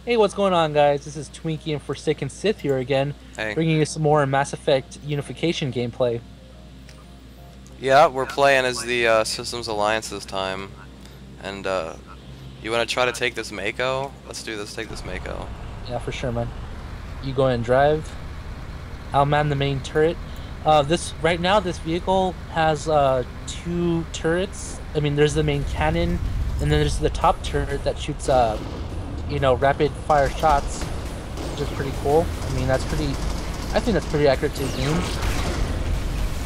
Hey, what's going on, guys? This is Twinkie and ForsakenSith here again, Hey. bringing you some more Mass Effect Unification gameplay. Yeah, we're playing as the Systems Alliance this time. And you want to try to take this Mako? Let's do this. Take this Mako. Yeah, for sure, man. You go and drive. I'll man the main turret. This right now, this vehicle has two turrets. I mean, there's the main cannon, and then there's the top turret that shoots rapid fire shots, which is pretty cool. I mean, that's pretty. I think that's pretty accurate to the game.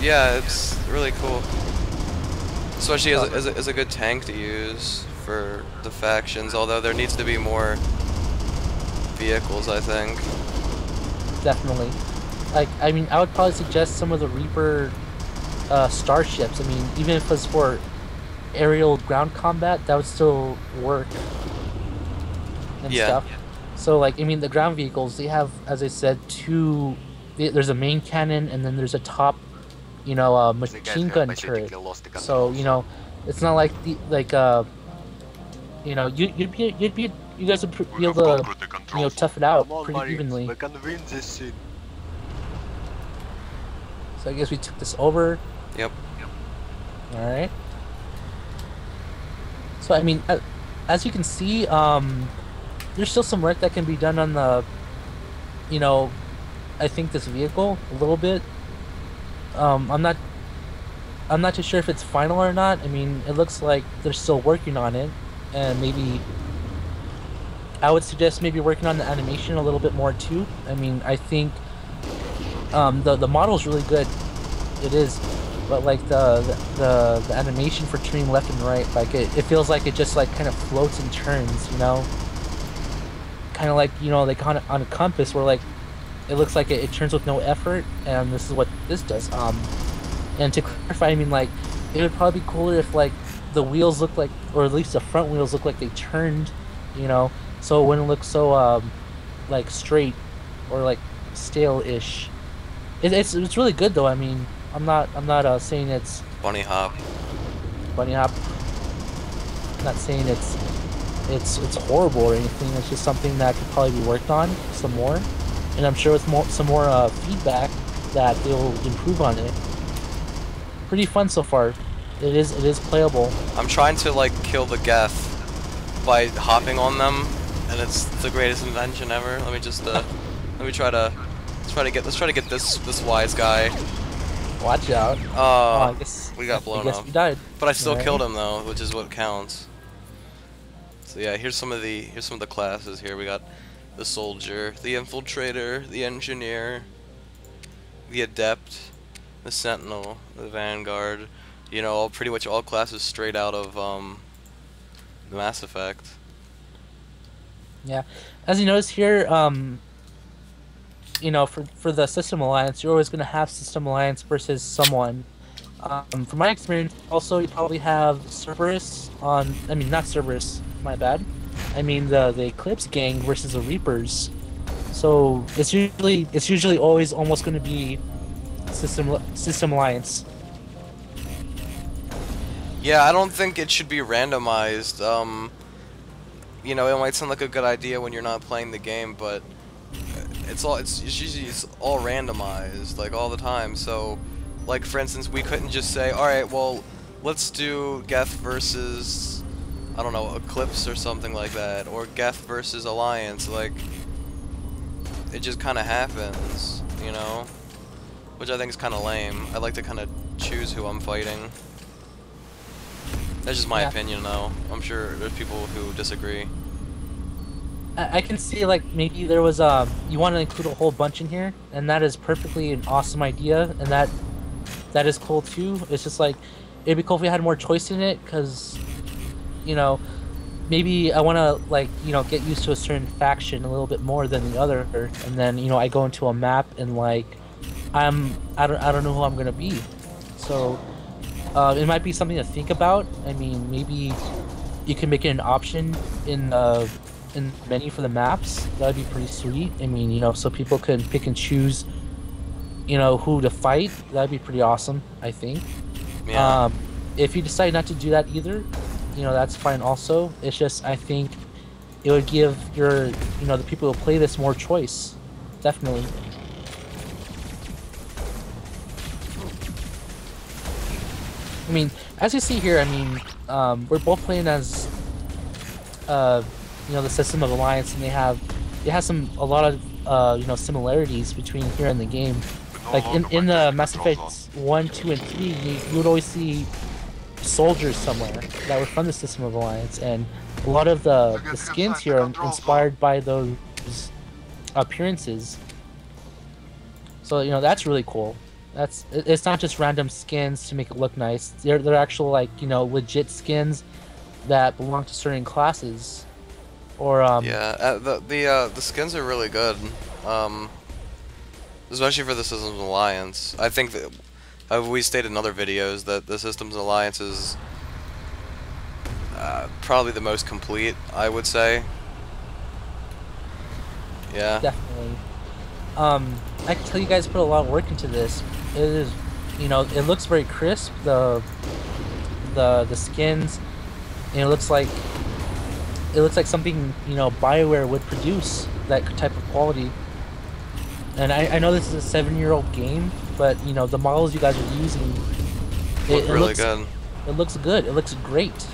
Yeah, it's really cool. Especially as a good tank to use for the factions, although there needs to be more vehicles, I think. Definitely. Like, I mean, I would probably suggest some of the Reaper starships. I mean, even if it was for aerial ground combat, that would still work and Yeah. stuff. So, like, I mean, the ground vehicles, they have, as I said, there's a main cannon and then there's a top, machine gun turret. So, it's not like you guys would be able to, tough it out pretty evenly. We can win this shit. So I guess we took this over. Yep. Alright. So, I mean, as you can see, there's still some work that can be done on the, I think this vehicle a little bit. I'm not too sure if it's final or not. I mean, it looks like they're still working on it, and maybe I would suggest maybe working on the animation a little bit more too. I mean, I think the model's really good. It is, but like the animation for turning left and right, like it feels like it just like kind of floats and turns, kind of like like on a compass where like it looks like it turns with no effort, and this is what this does. And to clarify, I mean, like, it would probably be cooler if like the wheels look like, or at least the front wheels look like they turned, so it wouldn't look so like straight or like stale-ish. It's really good though. I mean, I'm not saying it's Bunny hop. bunny hop. I'm not saying it's horrible or anything. It's just something that could probably be worked on some more, and I'm sure with some more feedback that they'll improve on it. Pretty fun so far. It is playable. I'm trying to like kill the Geth by hopping on them, and it's the greatest invention ever. Let me just let's try to get this wise guy. Watch out. Oh, I guess we got blown I guess up. we died. But I still Alright. killed him though, which is what counts. So yeah, here's some of the classes here. We got the soldier, the infiltrator, the engineer, the adept, the sentinel, the vanguard. Pretty much all classes straight out of the Mass Effect. Yeah, as you notice here, for the System Alliance, you're always gonna have System Alliance versus someone. From my experience, also you probably have Cerberus on. I mean, not Cerberus. My bad. I mean the Eclipse gang versus the Reapers. So it's usually always almost gonna be System Alliance. Yeah, I don't think it should be randomized. It might sound like a good idea when you're not playing the game, but it's usually all randomized, like all the time. So, like for instance, we couldn't just say, all right, well, let's do Geth versus, I don't know, Eclipse or something like that, or Geth versus Alliance. Like, it just kind of happens, which I think is kind of lame. I like to kind of choose who I'm fighting. That's just my opinion, though. I'm sure there's people who disagree. I can see like maybe there was you want to include a whole bunch in here, and that is perfectly an awesome idea, and that is cool too. It's just like it'd be cool if we had more choice in it, because maybe I want to like get used to a certain faction a little bit more than the other, and then I go into a map and like I don't know who I'm gonna be, so it might be something to think about. I mean, maybe you can make it an option in the menu for the maps. That'd be pretty sweet. I mean, so people can pick and choose, who to fight. That'd be pretty awesome, I think. Yeah. If you decide not to do that either, that's fine also. It's just, I think it would give your, the people who play this more choice. Definitely. I mean, as you see here, I mean, we're both playing as, the System of Alliance, and it has a lot of, similarities between here and the game. Like in the Mass Effect 1, 2, and 3, you would always see soldiers somewhere that were from the System of Alliance, and a lot of the skins here are inspired by those appearances. So that's really cool. It's not just random skins to make it look nice. They're actual, like, legit skins that belong to certain classes. Or yeah, the skins are really good. Especially for the Systems Alliance. I think that we stated in other videos that the Systems Alliance is probably the most complete, I would say. Yeah. Definitely. I can tell you guys put a lot of work into this. It is, it looks very crisp. The skins, and it looks like something BioWare would produce, that type of quality. And I know this is a 7-year-old game, but the models you guys are using, it really looks good. It looks good. It looks great.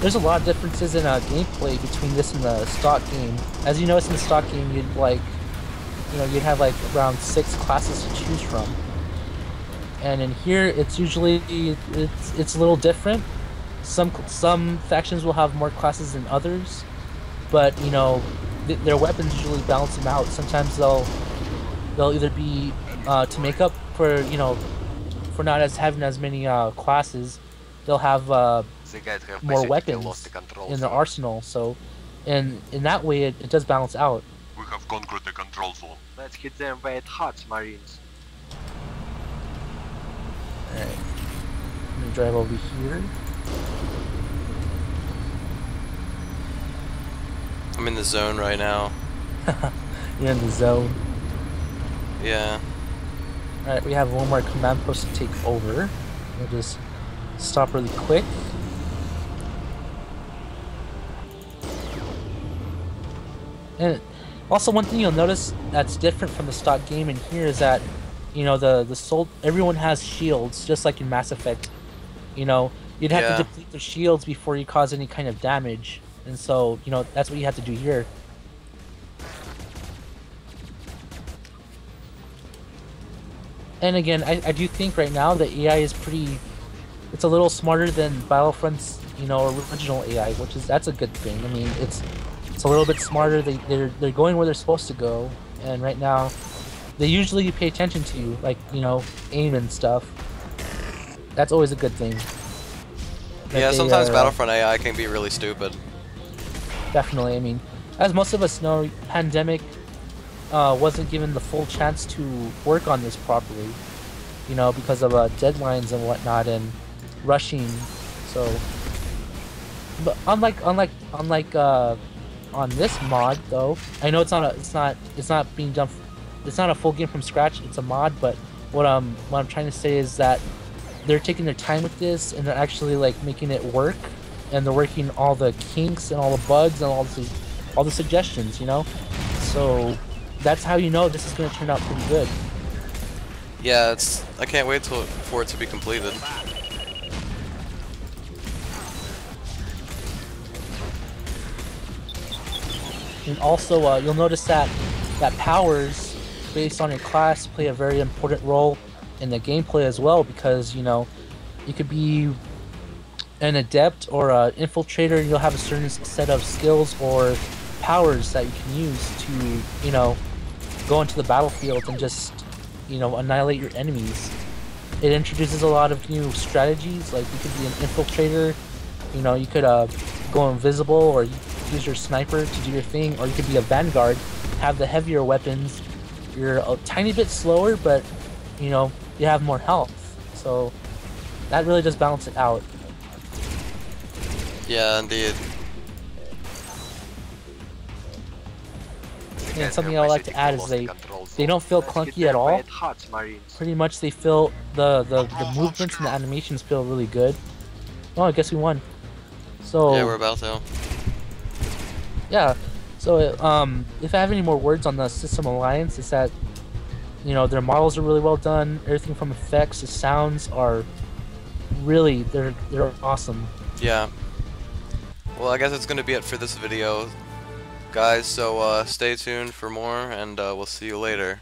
There's a lot of differences in gameplay between this and the stock game. As you notice in the stock game, you'd have like around 6 classes to choose from. And in here, it's usually it's a little different. Some factions will have more classes than others, but their weapons usually balance them out. Sometimes they'll either be to make up for for not having as many classes, they'll have more weapons in their arsenal. So, and in that way, it does balance out. We have conquered the control zone. Let's hit them with Hoth, Marines. Alright. Let me drive over here. I'm in the zone right now. You're in the zone. Yeah. Alright, we have one more command post to take over. We'll just stop really quick. And also, one thing you'll notice that's different from the stock game in here is that, everyone has shields, just like in Mass Effect. You'd have to deplete their shields before you cause any kind of damage. And so, that's what you have to do here. And again, I do think right now the AI is it's a little smarter than Battlefront's, original AI, that's a good thing. I mean, it's a little bit smarter. They're going where they're supposed to go, and right now, they usually pay attention to you, like, aim and stuff. That's always a good thing. Yeah, sometimes Battlefront AI can be really stupid. Definitely. I mean, as most of us know, Pandemic wasn't given the full chance to work on this properly, because of deadlines and whatnot and rushing. So, but unlike on this mod though, I know it's not being done. It's not a full game from scratch. It's a mod, but what I'm trying to say is that they're taking their time with this, and they're actually like making it work, and they're working all the kinks and all the bugs and all the suggestions, So that's how this is going to turn out pretty good. Yeah, I can't wait for it to be completed. And also, you'll notice that powers based on your class play a very important role in the gameplay as well, because you could be an adept or an infiltrator, and you'll have a certain set of skills or powers that you can use to go into the battlefield and just annihilate your enemies. It introduces a lot of new strategies, like you could be an infiltrator, you could go invisible, or you use your sniper to do your thing, or you could be a vanguard, have the heavier weapons. You're a tiny bit slower, but you have more health, so that really does balance it out. Yeah, indeed. And something I would like to add is they don't feel clunky at all. Pretty much they feel the movements and the animations feel really good. Oh, I guess we won. So Yeah, we're about to. yeah. So if I have any more words on the System Alliance, it's that their models are really well done. Everything from effects to sounds are really they're awesome. Yeah. Well, I guess that's gonna be it for this video, guys. So stay tuned for more, and we'll see you later.